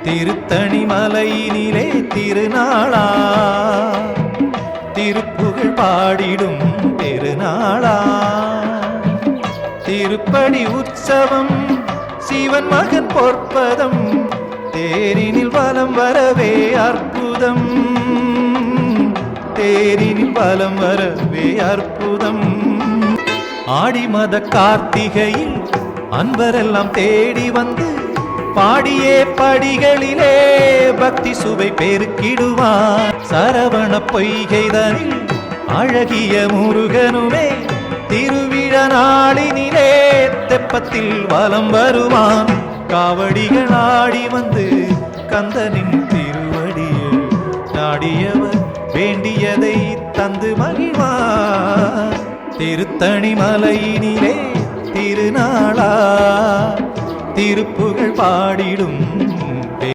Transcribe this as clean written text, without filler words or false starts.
திருத்தணி மலையினிலே திருநாளா, திருப்புகழ் பாடிடும் பெருநாளா. திருப்படி உற்சவம் சிவன் மகன் பொற்பதம், தேரினில் வலம் வரவே அற்புதம், தேரினில் வலம் வரவே அற்புதம். ஆடி மத கார்த்திகையில் அன்பரெல்லாம் தேடி வந்து பாடியே படிகளிலே பக்தி சுவை பெருக்கிடுவார். சரவண பொய்கைதனில் அழகிய முருகனுமே திருவிழா நாளினிலே தெப்பத்தில் வலம் வருவான். காவடிகள் ஆடி வந்து கந்தனின் திருவடியில் நாடியவர் வேண்டியதை தந்து மகிழ்வார். திருத்தணி மலையினிலே திருநாளா, திருப்புகழ் பாடிடும்